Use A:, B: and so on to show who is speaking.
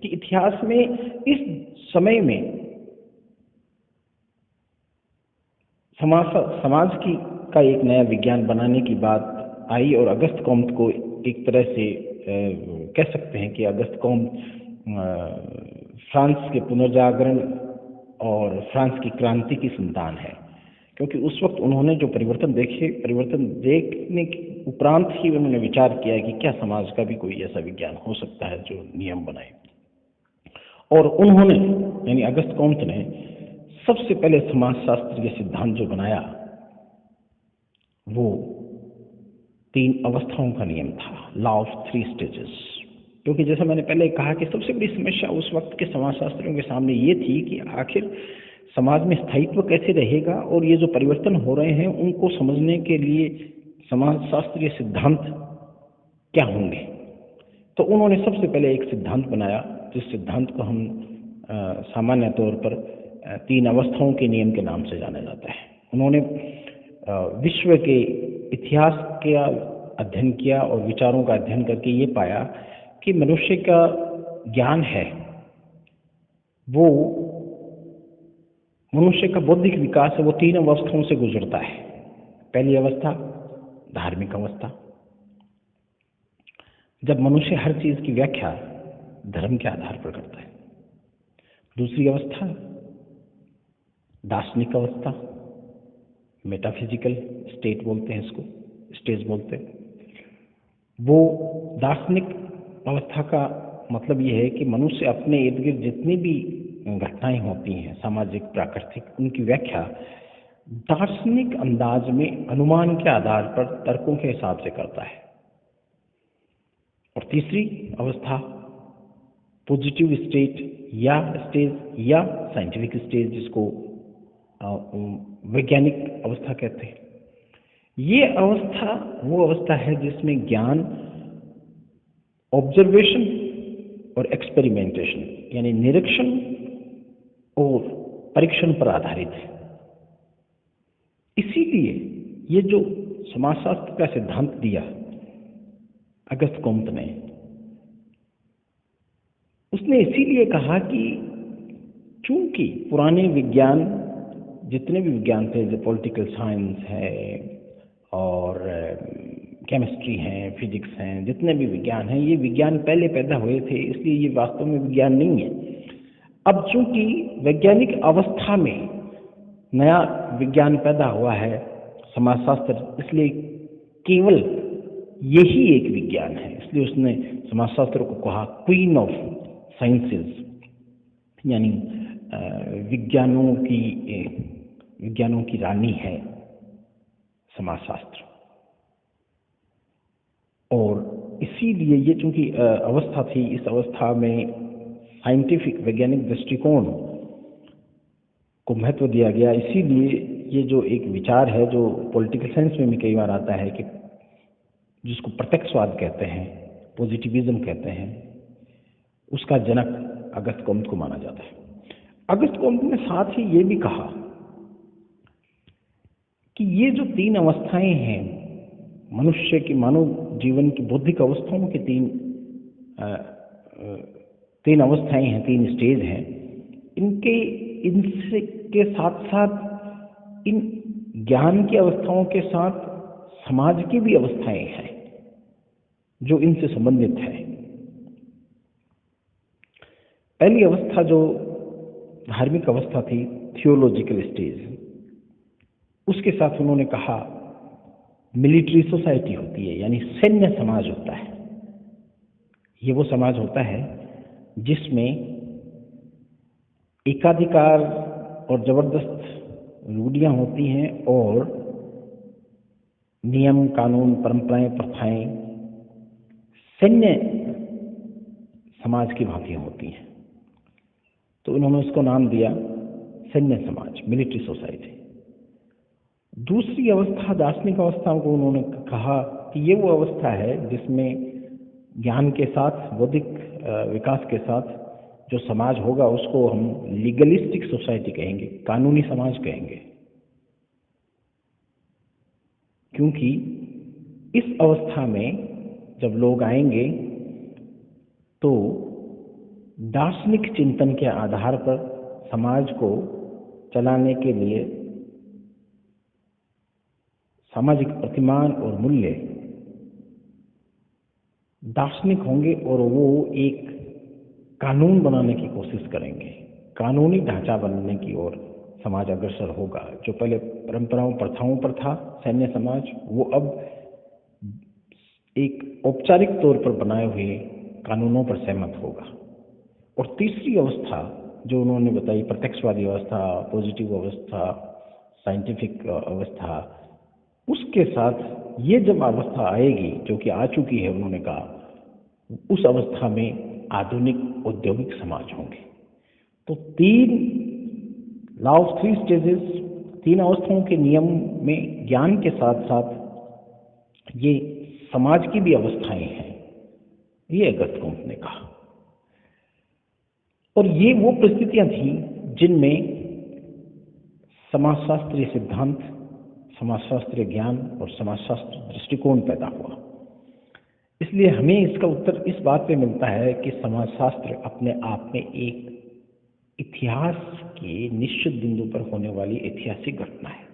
A: कि इतिहास में इस समय में समाज की का एक नया विज्ञान बनाने की बात आई और अगस्त कॉम्ट को एक तरह से कह सकते हैं कि अगस्त कॉम्ट फ्रांस के पुनर्जागरण और फ्रांस की क्रांति की संतान है, क्योंकि उस वक्त उन्होंने जो परिवर्तन देखने के उपरांत ही उन्होंने विचार किया कि क्या समाज का भी कोई ऐसा विज्ञान हो सकता है जो नियम बनाए। और उन्होंने यानी अगस्त कॉम्ट ने सबसे पहले समाजशास्त्रीय सिद्धांत जो बनाया वो 3 अवस्थाओं का नियम था, लॉ ऑफ 3 स्टेजेस। क्योंकि जैसा मैंने पहले कहा कि सबसे बड़ी समस्या उस वक्त के समाजशास्त्रियों के सामने ये थी कि आखिर समाज में स्थायित्व कैसे रहेगा और ये जो परिवर्तन हो रहे हैं उनको समझने के लिए समाजशास्त्रीय सिद्धांत क्या होंगे। तो उन्होंने सबसे पहले एक सिद्धांत बनाया जिस सिद्धांत को हम सामान्य तौर पर 3 अवस्थाओं के नियम के नाम से जाना जाता है। उन्होंने विश्व के इतिहास का अध्ययन किया और विचारों का अध्ययन करके ये पाया कि मनुष्य का ज्ञान है वो मनुष्य का बौद्धिक विकास है वो 3 अवस्थाओं से गुजरता है। पहली अवस्था धार्मिक अवस्था, जब मनुष्य हर चीज की व्याख्या धर्म के आधार पर करता है। दूसरी अवस्था दार्शनिक अवस्था, मेटाफिजिकल स्टेट बोलते हैं इसको, स्टेज बोलते हैं। वो दार्शनिक अवस्था का मतलब ये है कि मनुष्य अपने इर्द गिर्द जितनी भी घटनाएं होती हैं सामाजिक प्राकृतिक, उनकी व्याख्या दार्शनिक अंदाज में अनुमान के आधार पर तर्कों के हिसाब से करता है। और तीसरी अवस्था पॉजिटिव स्टेज या साइंटिफिक स्टेज, जिसको वैज्ञानिक अवस्था कहते हैं। ये अवस्था वो अवस्था है जिसमें ज्ञान ऑब्जर्वेशन और एक्सपेरिमेंटेशन यानी निरीक्षण और परीक्षण पर आधारित है। इसीलिए ये जो समाजशास्त्र का सिद्धांत दिया अगस्त कॉम्ट ने, उसने इसीलिए कहा कि चूंकि पुराने विज्ञान जितने भी विज्ञान थे, जो पॉलिटिकल साइंस है और केमिस्ट्री है, फिजिक्स हैं, जितने भी विज्ञान हैं, ये विज्ञान पहले पैदा हुए थे, इसलिए ये वास्तव में विज्ञान नहीं है। अब चूंकि वैज्ञानिक अवस्था में नया विज्ञान पैदा हुआ है समाजशास्त्र, इसलिए केवल यही एक विज्ञान है। इसलिए उसने समाजशास्त्र को कहा क्वीन ऑफ साइंसेस, यानी विज्ञानों की रानी है समाजशास्त्र। और इसीलिए ये चूंकि अवस्था थी, इस अवस्था में साइंटिफिक वैज्ञानिक दृष्टिकोण को महत्व दिया गया। इसीलिए ये जो एक विचार है जो पॉलिटिकल साइंस में भी कई बार आता है कि जिसको प्रत्यक्षवाद कहते हैं, पॉजिटिविज्म कहते हैं, उसका जनक अगस्त कॉम्ट को माना जाता है। अगस्त कॉम्ट ने साथ ही ये भी कहा कि ये जो 3 अवस्थाएं हैं मनुष्य की, मानव जीवन की बौद्धिक अवस्थाओं की 3 अवस्थाएं हैं, 3 स्टेज हैं, इनसे के साथ साथ इन ज्ञान की अवस्थाओं के साथ समाज की भी अवस्थाएं हैं जो इनसे संबंधित है। पहली अवस्था जो धार्मिक अवस्था थी, थियोलॉजिकल स्टेज, उसके साथ उन्होंने कहा मिलिट्री सोसाइटी होती है, यानी सैन्य समाज होता है। ये वो समाज होता है जिसमें एकाधिकार और जबरदस्त रूढ़ियां होती हैं और नियम कानून परंपराएं प्रथाएं सैन्य समाज की भांति होती हैं। तो उन्होंने उसको नाम दिया सैन्य समाज, मिलिट्री सोसाइटी। दूसरी अवस्था दार्शनिक अवस्था को उन्होंने कहा कि ये वो अवस्था है जिसमें ज्ञान के साथ बौद्धिक विकास के साथ जो समाज होगा उसको हम लीगलिस्टिक सोसाइटी कहेंगे, कानूनी समाज कहेंगे। क्योंकि इस अवस्था में जब लोग आएंगे तो दार्शनिक चिंतन के आधार पर समाज को चलाने के लिए सामाजिक प्रतिमान और मूल्य दार्शनिक होंगे और वो एक कानून बनाने की कोशिश करेंगे, कानूनी ढांचा बनने की ओर समाज अग्रसर होगा। जो पहले परंपराओं प्रथाओं पर था सैन्य समाज, वो अब एक औपचारिक तौर पर बनाए हुए कानूनों पर सहमत होगा। और तीसरी अवस्था जो उन्होंने बताई, प्रत्यक्षवादी अवस्था, पॉजिटिव अवस्था, साइंटिफिक अवस्था, उसके साथ ये जब अवस्था आएगी जो कि आ चुकी है, उन्होंने कहा उस अवस्था में आधुनिक औद्योगिक समाज होंगे। तो 3 लॉ ऑफ 3 स्टेजेस, 3 अवस्थाओं के नियम में ज्ञान के साथ साथ ये समाज की भी अवस्थाएं हैं, ये अगस्त कुंत ने कहा। और ये वो परिस्थितियां थी जिनमें समाजशास्त्रीय सिद्धांत, समाजशास्त्रीय ज्ञान और समाजशास्त्र दृष्टिकोण पैदा हुआ। इसलिए हमें इसका उत्तर इस बात पे मिलता है कि समाजशास्त्र अपने आप में एक इतिहास के निश्चित बिंदु पर होने वाली ऐतिहासिक घटना है।